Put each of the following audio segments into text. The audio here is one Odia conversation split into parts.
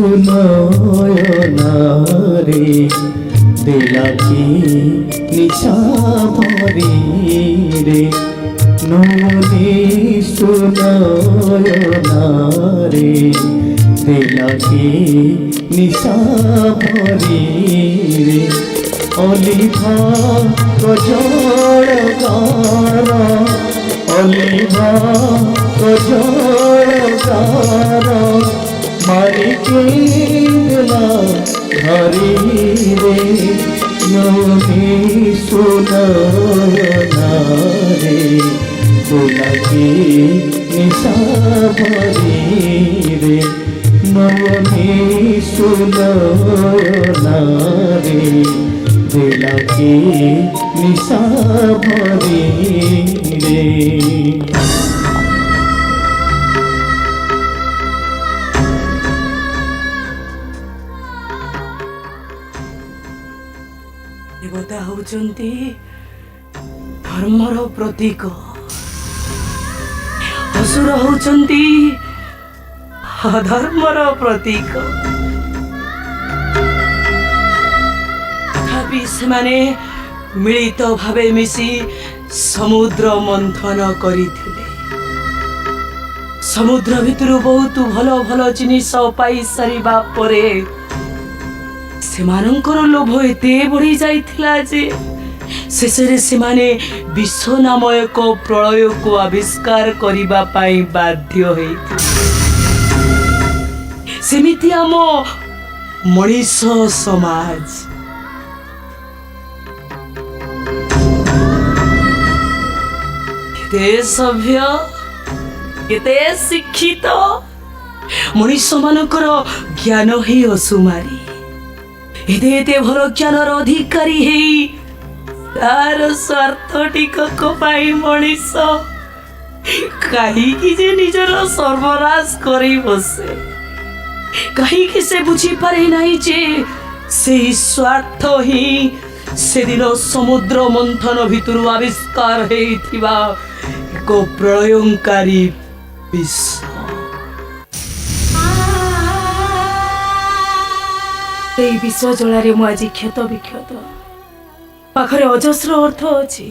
সুনয়নারে দিলাকি নিশা ভরি রে নমনি সুনয়নারে দিলাকি নিশা ভরি রে অলিভা কজল গান অলিভা কজল গান মারিকে দিলা ধরি রে নদী সুনয়নারে দুলাকি নিশা ভরি রে নদী সুনয়নারে দুলাকি নিশা ভরি রে। ଦେବତା ହଉଛନ୍ତି ଧର୍ମର ପ୍ରତୀକ, ଅସୁର ହଉଛନ୍ତି ଅଧର୍ମର ପ୍ରତୀକ। ତଥାପି ସେମାନେ ମିଳିତ ଭାବେ ମିଶି ସମୁଦ୍ର ମନ୍ଥନ କରିଥିଲେ। ସମୁଦ୍ର ଭିତରୁ ବହୁତ ଭଲ ଭଲ ଜିନିଷ ପାଇ ସାରିବା ପରେ ସେମାନଙ୍କର ଲୋଭ ଏତେ ବଢି ଯାଇଥିଲା ଯେ ଶେଷରେ ସେମାନେ ବିଷ ନାମ ଏକ ପ୍ରଳୟକୁ ଆବିଷ୍କାର କରିବା ପାଇଁ ବାଧ୍ୟ ହୋଇଥିଲେ। ସେମିତି ଆମ ମଣିଷ ସମାଜ କେତେ ସଭ୍ୟ, କେତେ ଶିକ୍ଷିତ, ମଣିଷ ମାନଙ୍କର ଜ୍ଞାନ ହିଁ ଅସୁମାରୀ। ଏତେ ଏତେ ଭଲ ଜ୍ଞାନର ଅଧିକାରୀ ହେଇ ତାର ସ୍ୱାର୍ଥ ଟିକକ ପାଇଁ ମଣିଷ କାହିଁକି ଯେ ନିଜର ସର୍ବନାଶ କରି ବସେ? କାହିଁକି ସେ ବୁଝିପାରେ ନାହିଁ ଯେ ସେଇ ସ୍ୱାର୍ଥ ହିଁ ସେଦିନ ସମୁଦ୍ର ମନ୍ଥନ ଭିତରୁ ଆବିଷ୍କାର ହେଇଥିବା ଏକ ପ୍ରଳୟଙ୍କାରୀ ବିଷ। এই ବିଷ ଜଳାରେ ମୁଁ ଆଜି କ୍ଷତ ବିକ୍ଷତ। ପାଖରେ ଅଜସ୍ର ଅର୍ଥ ଅଛି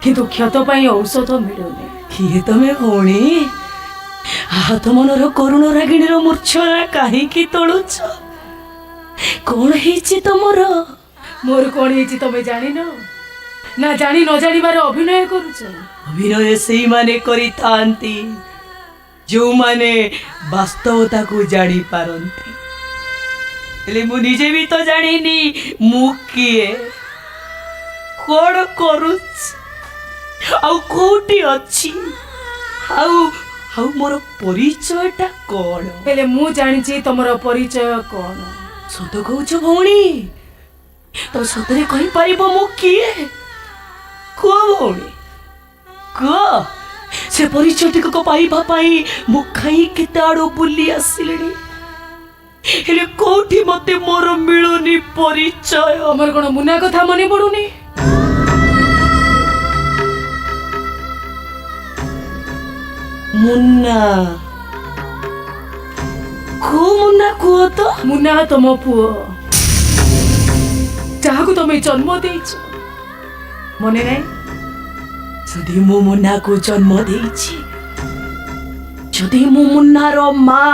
କିନ୍ତୁ କ୍ଷତ ପାଇଁ ଔଷଧ ମିଳୁନି। କିଏ ତମେ ଭଉଣୀ? ଆହତ ମନର କରୁଣ ରାଗିଣୀର ମୂର୍ଚ୍ଛନା କାହିଁକି ତୋଳୁଛ? କଣ ହେଇଛି ତମର? ମୋର କଣ ହେଇଛି ତମେ ଜାଣିନ? ନା ଜାଣି ନ ଜାଣିବାର ଅଭିନୟ କରୁଛ? ଅଭିନୟ ସେଇମାନେ କରିଥାନ୍ତି ଯେଉଁମାନେ ବାସ୍ତବତାକୁ ଜାଣିପାରନ୍ତି। ହେଲେ ମୁଁ ନିଜେ ବି ତ ଜାଣିନି ମୁଁ କିଏ, କଣ କରୁଛି, ଆଉ କୋଉଠି ଅଛି, ଆଉ ମୋର ପରିଚୟଟା କଣ? ହେଲେ ମୁଁ ଜାଣିଛି ତମର ପରିଚୟ କଣ। ସତ କହୁଛ ଭଉଣୀ? ତ ସତରେ କହିପାରିବ ମୁଁ କିଏ? କୁହ ଭଉଣୀ, କୁହ। ସେ ପରିଚୟ ଟିକକ ପାଇବା ପାଇଁ ମୁଁ କାହିଁ କେତେ ଆଡୁ ବୁଲି ଆସିଲିଣି, ହେଲେ କୋଉଠି ମତେ ମୋର ମିଳୁନି ପରିଚୟ। ଆମର କଣ ମୁନା କଥା ମନେ ପଡୁନି? ମୁନା? କୋଉ ମୁନା କୁହ ତ? ମୁନା ତମ ପୁଅ, ଯାହାକୁ ତମେ ଜନ୍ମ ଦେଇଛ, ମନେ ନାହିଁ? ଯଦି ମୁଁ ମୁନାକୁ ଜନ୍ମ ଦେଇଛି, ଯଦି ମୁଁ ମୁନାର ମା,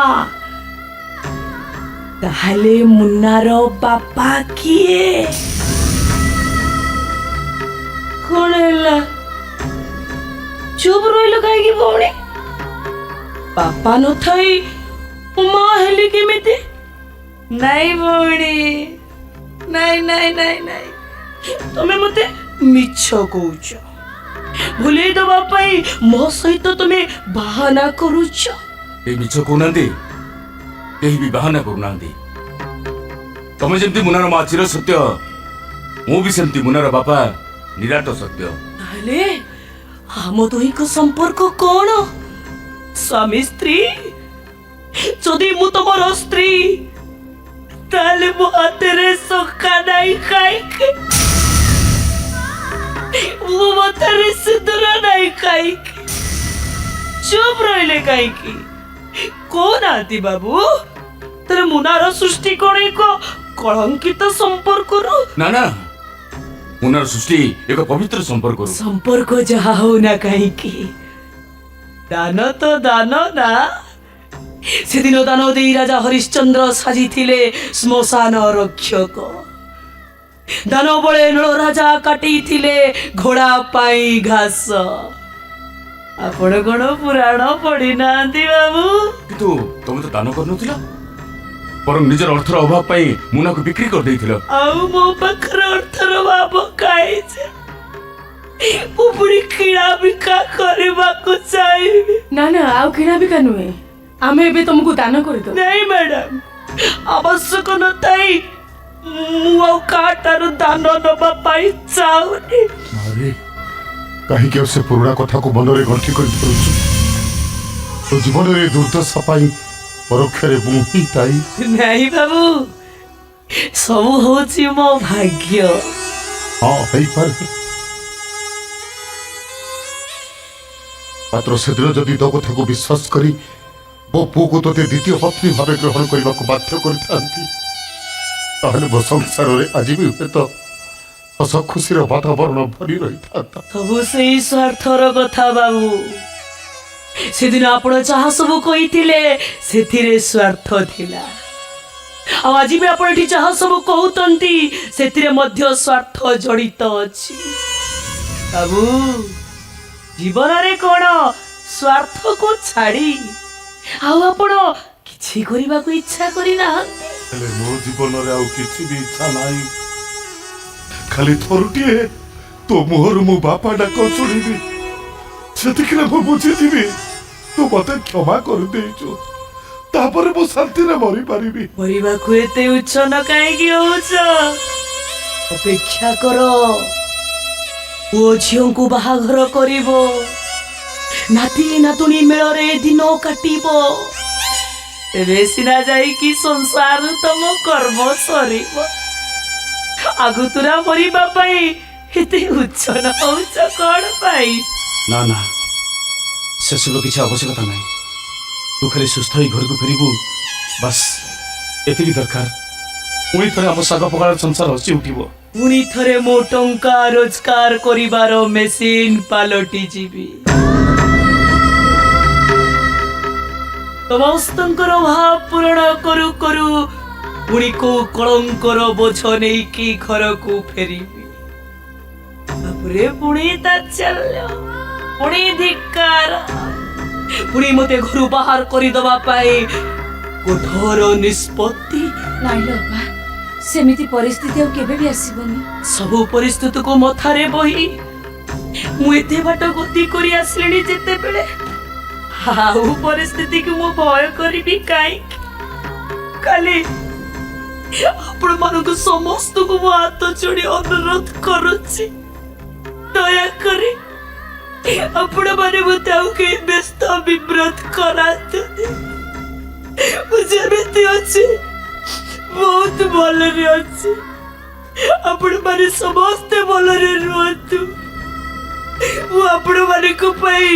ତାହେଲେ ମୁନାର ବାପା କିଏ? କଣ ହେଲା? ଚୁପ ରହିଲ କାହିଁକି ଭଉଣୀ? ବାପା ନଥାଇ ମା ହେଲି କେମିତି? ନାଇଁ ଭଉଣୀ, ନାଇଁ ନାଇଁ ନାଇଁ ନାଇଁ, ତମେ ମତେ ମିଛ କହୁଛ। ଭୁଲେଇ ଦେବା ପାଇଁ ମୋ ସହିତ ତମେ ବାହାନା କରୁଛ। ଏ ମିଛ କହୁନାହାନ୍ତି, କେହି ବି ବାହାନା କରୁନାହାନ୍ତି। ତମେ ଯେମିତି ମୁନାର ମା ଚିର ସତ୍ୟ, ମୁଁ ବି ସେମିତି ମୁନାର ବାପା ନିରାଟ ସତ୍ୟ। ତାହେଲେ ଆମ ଦୁହିଁଙ୍କ ସମ୍ପର୍କ କଣ? ସ୍ୱାମୀ ସ୍ତ୍ରୀ? ଯଦି ମୁଁ ତମର ସ୍ତ୍ରୀ, ତାହେଲେ ମୋ ହାତରେ ଶଙ୍ଖା ନାହିଁ କାହିଁକି? ମୋ ମଥାରେ ସିନ୍ଦୁର ନାହିଁ କାହିଁକି? ଚୁପ ରହିଲେ କାହିଁକି? କହୁନାହାନ୍ତି ବାବୁ, ତୋର ମୁନାର ସୃଷ୍ଟି କଣ ଏକ କଳଙ୍କିତ ସମ୍ପର୍କରୁ? ନା ନା, ମୁନାର ସୃଷ୍ଟି ଏକ ପବିତ୍ର ସମ୍ପର୍କରୁ। ସମ୍ପର୍କ ଯାହା ହଉ ନା କାହିଁକି, ଦାନ ତ ଦାନ ନା। ସେଦିନ ଦାନ ଦେଇ ରାଜା ହରିଶ୍ଚନ୍ଦ୍ର ସାଜିଥିଲେ ଶ୍ମଶାନ ରକ୍ଷକ। ଦାନ ବଳେ ନଳ ରାଜା କାଟିଥିଲେ ଘୋଡ଼ା ପାଇଁ ଘାସ। ଆପଣ କଣ ପୁରାଣ ପଢି ନାହାନ୍ତି ବାବୁ? କିନ୍ତୁ ତମେ ତ ଦାନ କରୁନଥିଲ, ବରଂ ନିଜର ଅର୍ଥର ଅଭାବ ପାଇଁ ମୁନାକୁ ବିକ୍ରି କରିଦେଇଥିଲ। ଆଉ ମୋ ପାଖରେ ଅର୍ଥର ଭାବ କାହିଁ ଯେ ମୁଁ ପୁଣି କିଣା ବିକା କରିବାକୁ ଚାହିଁବି? ନା ନା, ଆଉ କିଣା ବିକା ନୁହେଁ, ଆମେ ଏବେ ତମକୁ ଦାନ କରିଦବୁ। ନାଇଁ ମ୍ୟାଡାମ, ଆବଶ୍ୟକ ନଥାଇ ମୁଁ ଆଉ କାହାଠାରୁ ଦାନ ନବା ପାଇଁ ଚାହୁଁନି। ଆରେ କାହିଁକି ଆଉ ସେ ପୁରୁଣା କଥାକୁ ମନରେ ଗଣ୍ଠି କରି ଧରୁଛୁ? ତୋ ଜୀବନରେ ଦୁର୍ଦ୍ଦଶା ପାଇଁ ପରୋକ୍ଷରେ ମୁଁ ହିଁ ଦାୟୀ। ନାଇଁ ବାବୁ, ସବୁ ହଉଛି ମୋ ଭାଗ୍ୟ। ହଁ ହେଇପାରେ, ମାତ୍ର ସେଦିନ ଯଦି ତୋ କଥାକୁ ବିଶ୍ୱାସ କରି ମୋ ପୁଅକୁ ତୋତେ ଦ୍ୱିତୀୟ ପତ୍ନୀ ଭାବେ ଗ୍ରହଣ କରିବାକୁ ବାଧ୍ୟ କରିଥାନ୍ତି, ତାହେଲେ ମୋ ସଂସାରରେ ଆଜି ବି ହୁଏତ ହସ ଖୁସିର ବାତାବରଣ ଭରି ରହିଥାନ୍ତା। ସବୁ ସେଇ ସ୍ୱାର୍ଥର କଥା ବାବୁ। ସେଦିନ ଆପଣ ଯାହା ସବୁ କହିଥିଲେ ସେଥିରେ ସ୍ୱାର୍ଥ ଥିଲା, ଆଉ ଆଜି ବି ଆପଣ ଏଠି ଯାହା ସବୁ କହୁଛନ୍ତି ସେଥିରେ ମଧ୍ୟ ସ୍ୱାର୍ଥ ଜଡ଼ିତ ଅଛି। ବାବୁ, ଜୀବନରେ କଣ ସ୍ୱାର୍ଥକୁ ଛାଡ଼ି ଆଉ ଆପଣ କିଛି କରିବାକୁ ଇଚ୍ଛା କରିନାହାନ୍ତି? ହେଲେ ମୋ ଜୀବନରେ ଆଉ କିଛି ବି ଇଚ୍ଛା ନାହିଁ, ଖାଲି ଥରୁଟିଏ ତୋ ମୁହଁରୁ ମୋ ବାପା ଡାକ ଶୁଣିବି, ସେତିକିରେ ମୁଁ ବୁଝିଯିବି ତୁ ମତେ କ୍ଷମା କରିଦେଇଛୁ, ତାପରେ ମୁଁ ଶାନ୍ତିରେ ମରିପାରିବି। ମରିବାକୁ ଏତେ ଉଚ୍ଛନ କାହିଁକି ହଉଛ? ଅପେକ୍ଷା କର, ପୁଅ ଝିଅଙ୍କୁ ବାହାଘର କରିବ, ନାତି ନାତୁଣୀ ମେଳରେ ଦିନ କାଟିବ, ତେବେ ସିନା ଯାଇକି ସଂସାର ତମ କର୍ମ ସରିବ। ଆଗୁତୁରା ମରିବା ପାଇଁ ଏତେ ଉଚ୍ଛନ ହଉଛ କଣ ପାଇଁ? ନା ନା, ସେସବୁ କିଛି ଆବଶ୍ୟକତା ନାହିଁ। ତୁ ଖାଲି ସୁସ୍ଥ ହେଇ ଘରକୁ ଫେରିବୁ, ବାସ୍ ଏତିକି ଦରକାର। ପୁଣି ଥରେ ଆମ ଶାଗ ପକାଳ ସଂସାର ହସି ଉଠିବ। ପୁଣି ଥରେ ମୋ ଟଙ୍କା ରୋଜଗାର କରିବାର ମେସିନ୍ ପାଲଟି ଯିବି। ସମସ୍ତଙ୍କର ଭାବ ପୂରଣ କରୁ କରୁ ପୁଣି କୋଉ କଳଙ୍କର ବୋଝ ନେଇକି ଘରକୁ ଫେରିବି। ତାପରେ ପୁଣି ତାଚ୍ଛଲ୍ୟ, ପୁଣି ଧିକ୍କାର, ପୁଣି ମତେ ଘରୁ ବାହାର କରିଦବା ପାଇଁ କଠୋର ନିଷ୍ପତ୍ତି। ନାଇଁ ଲୋ ଅପା, ସେମିତି ପରିସ୍ଥିତି ଆଉ କେବେ ବି ଆସିବନି। ସବୁ ପରିସ୍ଥିତିକୁ ମଥାରେ ବହି ମୁଁ ଏତେ ବାଟ ଗତି କରି ଆସିଲିଣି ଯେତେବେଳେ, ଆଉ ପରିସ୍ଥିତିକୁ ମୁଁ ଭୟ କରିବି କାହିଁକି? ଖାଲି ଆପଣ ମାନଙ୍କୁ ସମସ୍ତଙ୍କୁ ମୁଁ ହାତ ଯୋଡ଼ି ଅନୁରୋଧ କରୁଛି, ଦୟାକରି ଆପଣ ମାନେ ମତେ ଆଉ କେହି ବ୍ୟସ୍ତ ବିବ୍ରତ କରାନ୍ତୁନି। ମୁଁ ଯେମିତି ଅଛି ବହୁତ ଭଲରେ ଅଛି, ଆପଣ ମାନେ ସମସ୍ତେ ଭଲରେ ରୁହନ୍ତୁ। ମୁଁ ଆପଣ ମାନଙ୍କ ପାଇଁ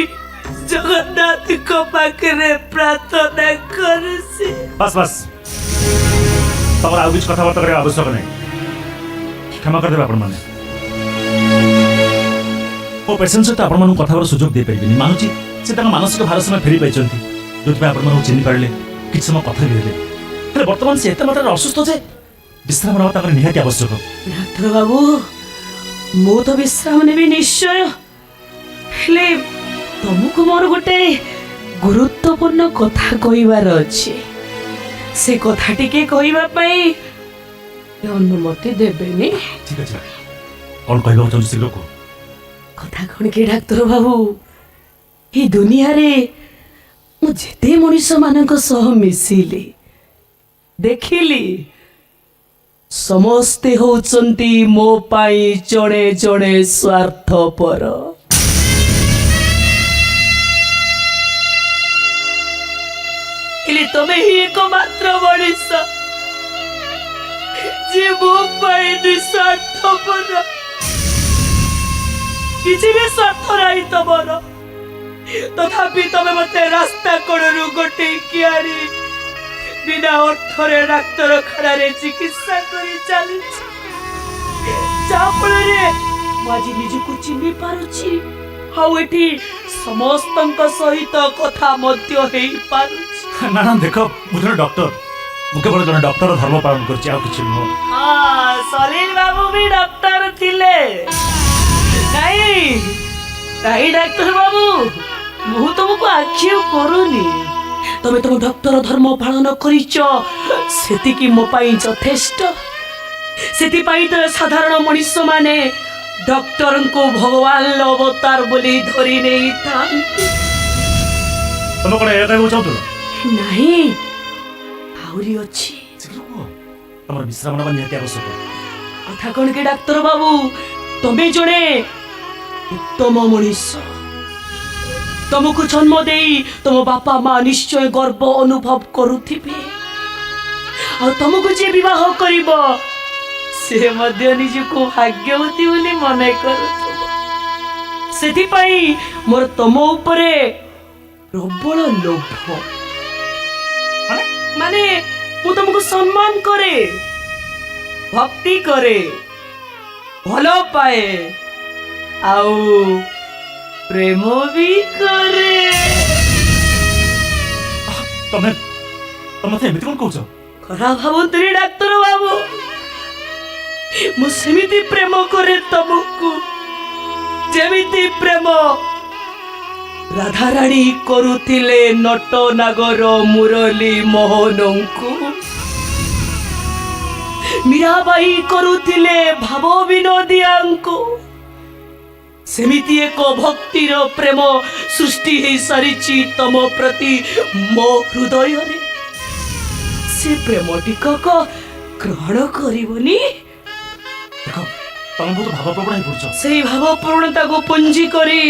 ଜଗନ୍ନାଥଙ୍କ ପାଖରେ ପ୍ରାର୍ଥନା କରୁଛି। ବାସ୍ ବାସ୍, ତମର ଆଉ କିଛି କଥାବାର୍ତ୍ତା କରିବା ଆବଶ୍ୟକ ନାହିଁ। କ୍ଷମା କରିଦେବେ ଆପଣମାନେ। ମୋ ପେସେଣ୍ଟ ସହିତ ଆପଣମାନଙ୍କୁ କଥା ହେବାର ସୁଯୋଗ ଦେଇପାରିବିନି। ମାନୁଛି ସେ ତାଙ୍କ ମାନସିକ ଭାରସାମ୍ୟ ଫେରି ପାଇଛନ୍ତି, ଯୋଉଥିପାଇଁ ଆପଣମାନଙ୍କୁ ଚିହ୍ନି ପାରିଲେ, କିଛି ସମୟ କଥା ବି ହେଲେ। ହେଲେ ବର୍ତ୍ତମାନ ସେ ଏତେ ମାତ୍ରାରେ ଅସୁସ୍ଥ ଯେ ବିଶ୍ରାମ ନେବା ତାଙ୍କର ନିହାତି ଆବଶ୍ୟକ। ଡାକ୍ତର ବାବୁ, ମୁଁ ତ ବିଶ୍ରାମ ନେବି ନିଶ୍ଚୟ, ହେଲେ ତମକୁ ମୋର ଗୋଟେ ଗୁରୁତ୍ୱପୂର୍ଣ୍ଣ କଥା କହିବାର ଅଛି। ସେ କଥା ଟିକେ କହିବା ପାଇଁ ଅନୁମତି ଦେବେନି? ଠିକ ଅଛି, କଣ କହିବାକୁ ଚାହୁଁଛି ଶୀଘ୍ର କୁହ। କଥା କଣ କି ଡାକ୍ତର ବାବୁ, ଏ ଦୁନିଆରେ ମୁଁ ଯେତେ ମଣିଷ ମାନଙ୍କ ସହ ମିଶିଲି, ଦେଖିଲି, ସମସ୍ତେ ହଉଛନ୍ତି ମୋ ପାଇଁ ଜଣେ ଜଣେ ସ୍ୱାର୍ଥପର। ହେଲେ ତମେ ହିଁ ଏକମାତ୍ର ମଣିଷ ଯିଏ ମୋ ପାଇଁ ନିଃସ୍ୱାର୍ଥପର। କିଛି ବି ସ୍ୱାର୍ଥ ନାହିଁ ତମର, ତଥାପି ତମେ ମତେ ରାସ୍ତା କଡ଼ରୁ ଗୋଟେଇକି ଆଣି বিনা অর্থরে ডাক্তারখানাରେ চিকিৎসା କରି ଚାଲିଛି ଯାହା ଫଳରେ ମୁଁ ଆଜି ନିଜକୁ ଚିହ୍ନି ପାରୁଛି ଆଉ ଏଠି ସମସ୍ତଙ୍କ ସହିତ କଥା ମଧ୍ୟ ହେଇପାରୁଛି। ନା ନା ଦେଖ ମୁଁ ଜଣେ ଡକ୍ଟର, ମୁଁ କେବଳ ଜଣେ ଡକ୍ଟର ଧର୍ମ ପାଳନ କରୁଛି, ଆଉ କିଛି ନୁହଁ। ହଁ ସଲିଲ ବାବୁ ବି ଡକ୍ଟର ଥିଲେ। ନାଇଁ ନାଇଁ ଡାକ୍ତର ବାବୁ, ମୁଁ ତମକୁ ଆକ୍ଷେପ କରୁନି, ତମେ ତମ ଡକ୍ଟର ଧର୍ମ ପାଳନ କରିଛ, ସେତିକି ମୋ ପାଇଁ ଯଥେଷ୍ଟ। ସେଥିପାଇଁ ତ ସାଧାରଣ ମଣିଷ ମାନେ ଡକ୍ଟରଙ୍କୁ ଭଗବାନର ଅବତାର ବୋଲି ଧରି ନେଇଥାନ୍ତି। ତମେ କଣ ଏହା କହିବାକୁ ଚାହୁଁଥିଲ? ନାହିଁ ଆହୁରି ଅଛି। ଶୀଘ୍ର କୁହ, ତମର ବିଶ୍ରାମ ନେବା ନିହାତି ଆବଶ୍ୟକ। କଥା କଣ କି ଡାକ୍ତର ବାବୁ, ତମେ ଜଣେ ଉତ୍ତମ ମଣିଷ। ତମକୁ ଜନ୍ମ ଦେଇ ତମ ବାପା ମା ନିଶ୍ଚୟ ଗର୍ବ ଅନୁଭବ କରୁଥିବେ, ଆଉ ତମକୁ ଯିଏ ବିବାହ କରିବ ସେ ମଧ୍ୟ ନିଜକୁ ଭାଗ୍ୟବତୀ ବୋଲି ମନେ କରୁଥିବ। ସେଥିପାଇଁ ମୋର ତମ ଉପରେ ପ୍ରବଳ ଲୋଭ। ମାନେ ମୁଁ ତମକୁ ସମ୍ମାନ କରେ, ଭକ୍ତି କରେ, ଭଲ ପାଏ, ଆଉ ପ୍ରେମ ବି କରେ। ତମେ ତମେ ଏମିତି କଣ କହୁଛ? ଖରାପ ଭାବନ୍ତୁନି ଡାକ୍ତର ବାବୁ, ମୁଁ ସେମିତି ପ୍ରେମ କରେ ତମକୁ ଯେମିତି ପ୍ରେମ ରାଧାରାଣୀ କରୁଥିଲେ ନଟ ନାଗର ମୁରଲୀ ମୋହନଙ୍କୁ, ମୀରାବାଇ କରୁଥିଲେ ଭାବ ବିନୋଦିଆଙ୍କୁ। ସେମିତି ଏକ ଭକ୍ତିର ପ୍ରେମ ସୃଷ୍ଟି ହେଇ ସାରିଛି ତମ ପ୍ରତି ମୋ ହୃଦୟରେ। ସେ ପ୍ରେମ ଟିକକ ଗ୍ରହଣ କରିବନି? ଦେଖ ତମେ ବହୁତ ଭାବପ୍ରବଣ ହେଇପଡୁଛ। ସେଇ ଭାବପ୍ରବଣତାକୁ ପୁଞ୍ଜି କରି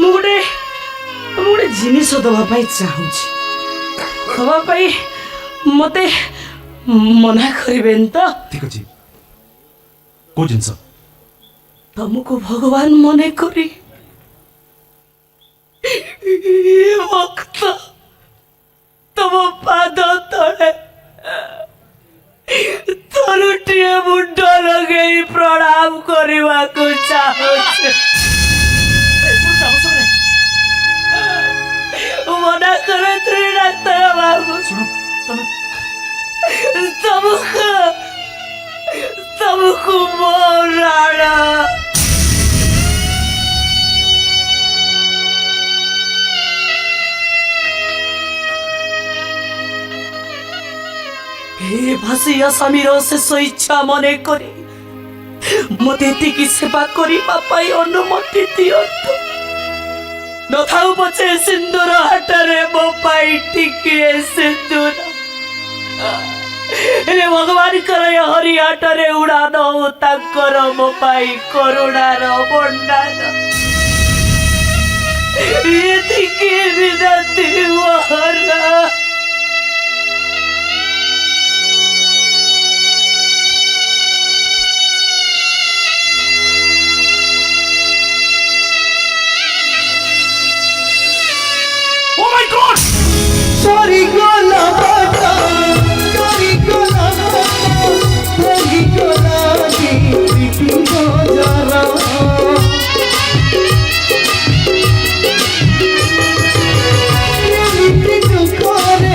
ମୁଁ ଗୋଟେ ଜିନିଷ ଦବା ପାଇଁ ଚାହୁଁଛି। ଦବା ପାଇଁ ମତେ ମନା କରିବେନି ତ? ଠିକ ଅଛି, କୋଉ ଜିନିଷ? ତମକୁ ଭଗବାନ ମନେ କରି ଭକ୍ତ ତମ ପାଦ ତଳେ ତରୁଟିଏ ମୁଣ୍ଡ ଲଗେଇ ପ୍ରଣାମ କରିବାକୁ ଚାହୁଁଛି। ମନା କରନ୍ତୁ ଡାକ୍ତର ବାବୁ, ତମକୁ ମୋ ରାଣ हे ଭାସିଆ ସ୍ୱାମୀର ଶେଷ ଇଚ୍ଛା ମନେ କରି ମତେ ଏତିକି ସେବା କରିବା ପାଇଁ ଅନୁମତି ଦିଅନ୍ତୁ। ନଥାଉ ପଛେ ସିନ୍ଦୁର ହାଟରେ ମୋ ପାଇଁ ଟିକିଏ ସିନ୍ଦୁର, ହେଲେ ଭଗବାନଙ୍କର ଏ ହରି ହାଟରେ ଉଡ଼ାନ ହଉ ତାଙ୍କର ମୋ ପାଇଁ କରୁଣାର ଭଣ୍ଡାର। ଏତିକି ବିନତି ମୋର। সরিগলা বাটা সরিগলা বাটা সরিগলা গীতি গজারা গীতি করে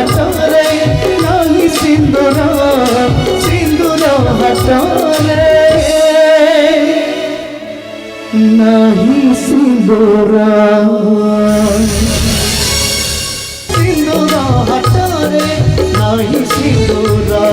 ହାଟରେ ନାହିଁ ସିନ୍ଦୁର ସିନ୍ଦୁର ହାଟରେ ନାହିଁ ସିନ୍ଦୁର ସିନ୍ଦୁର ହାଟରେ ନାହିଁ ସିନ୍ଦୁର